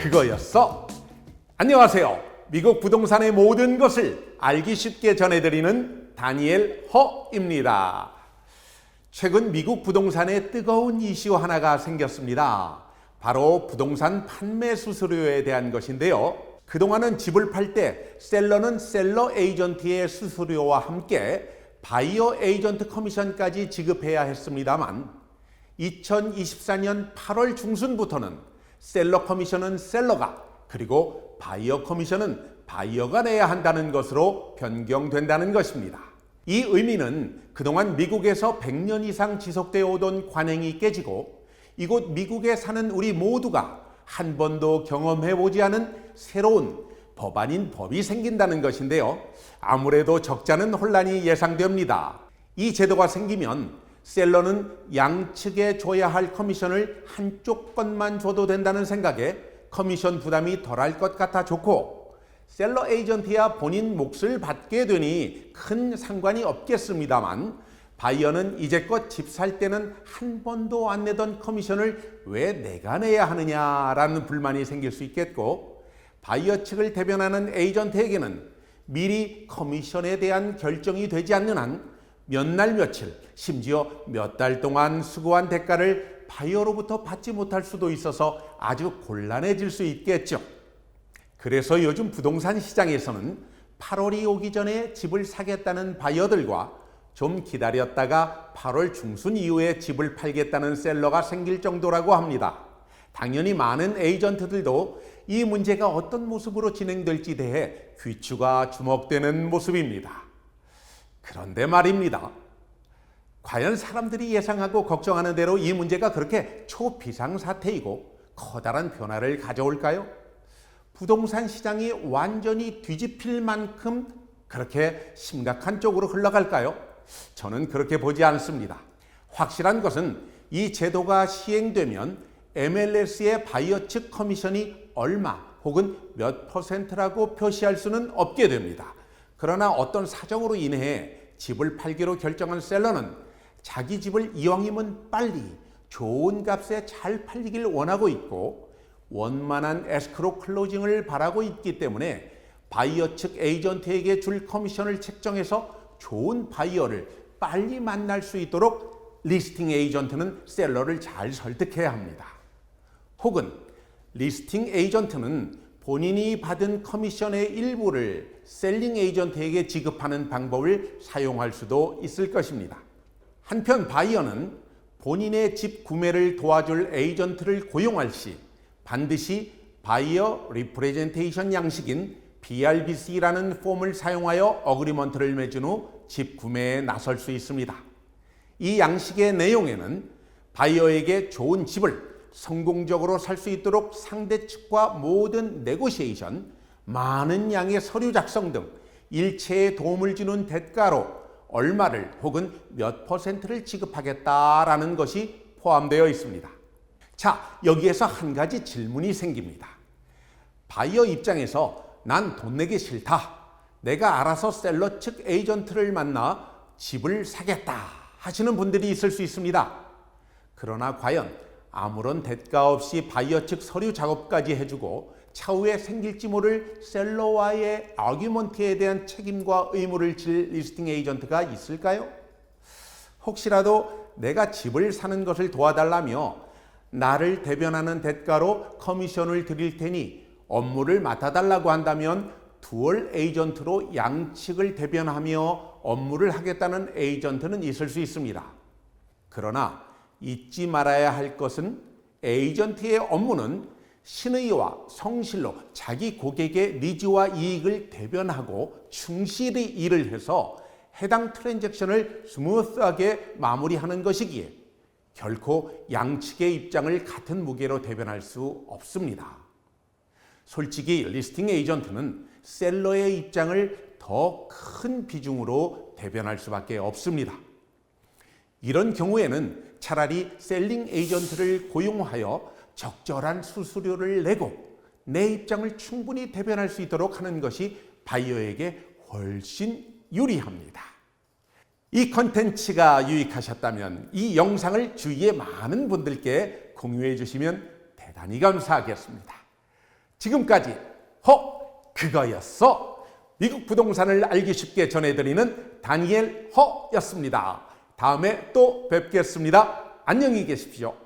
그거였어. 안녕하세요. 미국 부동산의 모든 것을 알기 쉽게 전해드리는 다니엘 허입니다. 최근 미국 부동산에 뜨거운 이슈 하나가 생겼습니다. 바로 부동산 판매 수수료에 대한 것인데요. 그동안은 집을 팔 때 셀러는 셀러 에이전트의 수수료와 함께 바이어 에이전트 커미션까지 지급해야 했습니다만 2024년 8월 중순부터는 셀러 커미션은 셀러가, 그리고 바이어 커미션은 바이어가 내야 한다는 것으로 변경된다는 것입니다. 이 의미는 그동안 미국에서 100년 이상 지속되어 오던 관행이 깨지고 이곳 미국에 사는 우리 모두가 한 번도 경험해보지 않은 새로운 법안인 법이 생긴다는 것인데요. 아무래도 적잖은 혼란이 예상됩니다. 이 제도가 생기면 셀러는 양측에 줘야 할 커미션을 한쪽 것만 줘도 된다는 생각에 커미션 부담이 덜할 것 같아 좋고, 셀러 에이전트야 본인 몫을 받게 되니 큰 상관이 없겠습니다만, 바이어는 이제껏 집 살 때는 한 번도 안 내던 커미션을 왜 내가 내야 하느냐라는 불만이 생길 수 있겠고, 바이어 측을 대변하는 에이전트에게는 미리 커미션에 대한 결정이 되지 않는 한 몇 날 며칠, 심지어 몇 달 동안 수고한 대가를 바이어로부터 받지 못할 수도 있어서 아주 곤란해질 수 있겠죠. 그래서 요즘 부동산 시장에서는 8월이 오기 전에 집을 사겠다는 바이어들과 좀 기다렸다가 8월 중순 이후에 집을 팔겠다는 셀러가 생길 정도라고 합니다. 당연히 많은 에이전트들도 이 문제가 어떤 모습으로 진행될지 대해 귀추가 주목되는 모습입니다. 그런데 말입니다. 과연 사람들이 예상하고 걱정하는 대로 이 문제가 그렇게 초비상사태이고 커다란 변화를 가져올까요? 부동산 시장이 완전히 뒤집힐 만큼 그렇게 심각한 쪽으로 흘러갈까요? 저는 그렇게 보지 않습니다. 확실한 것은 이 제도가 시행되면 MLS의 바이어 측 커미션이 얼마 혹은 몇 %라고 표시할 수는 없게 됩니다. 그러나 어떤 사정으로 인해 집을 팔기로 결정한 셀러는 자기 집을 이왕이면 빨리 좋은 값에 잘 팔리길 원하고 있고 원만한 에스크로 클로징을 바라고 있기 때문에 바이어 측 에이전트에게 줄 커미션을 책정해서 좋은 바이어를 빨리 만날 수 있도록 리스팅 에이전트는 셀러를 잘 설득해야 합니다. 혹은 리스팅 에이전트는 본인이 받은 커미션의 일부를 셀링 에이전트에게 지급하는 방법을 사용할 수도 있을 것입니다. 한편 바이어는 본인의 집 구매를 도와줄 에이전트를 고용할 시 반드시 바이어 리프레젠테이션 양식인 BRBC라는 폼을 사용하여 어그리먼트를 맺은 후 집 구매에 나설 수 있습니다. 이 양식의 내용에는 바이어에게 좋은 집을 성공적으로 살 수 있도록 상대 측과 모든 네고시에이션, 많은 양의 서류 작성 등 일체에 도움을 주는 대가로 얼마를 혹은 몇 %를 지급하겠다라는 것이 포함되어 있습니다. 자, 여기에서 한 가지 질문이 생깁니다. 바이어 입장에서 난 돈 내기 싫다, 내가 알아서 셀러 측 에이전트를 만나 집을 사겠다 하시는 분들이 있을 수 있습니다. 그러나 과연 아무런 대가 없이 바이어 측 서류 작업까지 해주고 차후에 생길지 모를 셀러와의 아규먼트에 대한 책임과 의무를 질 리스팅 에이전트가 있을까요? 혹시라도 내가 집을 사는 것을 도와달라며 나를 대변하는 대가로 커미션을 드릴 테니 업무를 맡아달라고 한다면 듀얼 에이전트로 양측을 대변하며 업무를 하겠다는 에이전트는 있을 수 있습니다. 그러나 잊지 말아야 할 것은 에이전트의 업무는 신의와 성실로 자기 고객의 니즈와 이익을 대변하고 충실히 일을 해서 해당 트랜잭션을 스무스하게 마무리하는 것이기에 결코 양측의 입장을 같은 무게로 대변할 수 없습니다. 솔직히 리스팅 에이전트는 셀러의 입장을 더 큰 비중으로 대변할 수밖에 없습니다. 이런 경우에는 차라리 셀링 에이전트를 고용하여 적절한 수수료를 내고 내 입장을 충분히 대변할 수 있도록 하는 것이 바이어에게 훨씬 유리합니다. 이 컨텐츠가 유익하셨다면 이 영상을 주위의 많은 분들께 공유해 주시면 대단히 감사하겠습니다. 지금까지 그거였어. 미국 부동산을 알기 쉽게 전해드리는 다니엘 허였습니다. 다음에 또 뵙겠습니다. 안녕히 계십시오.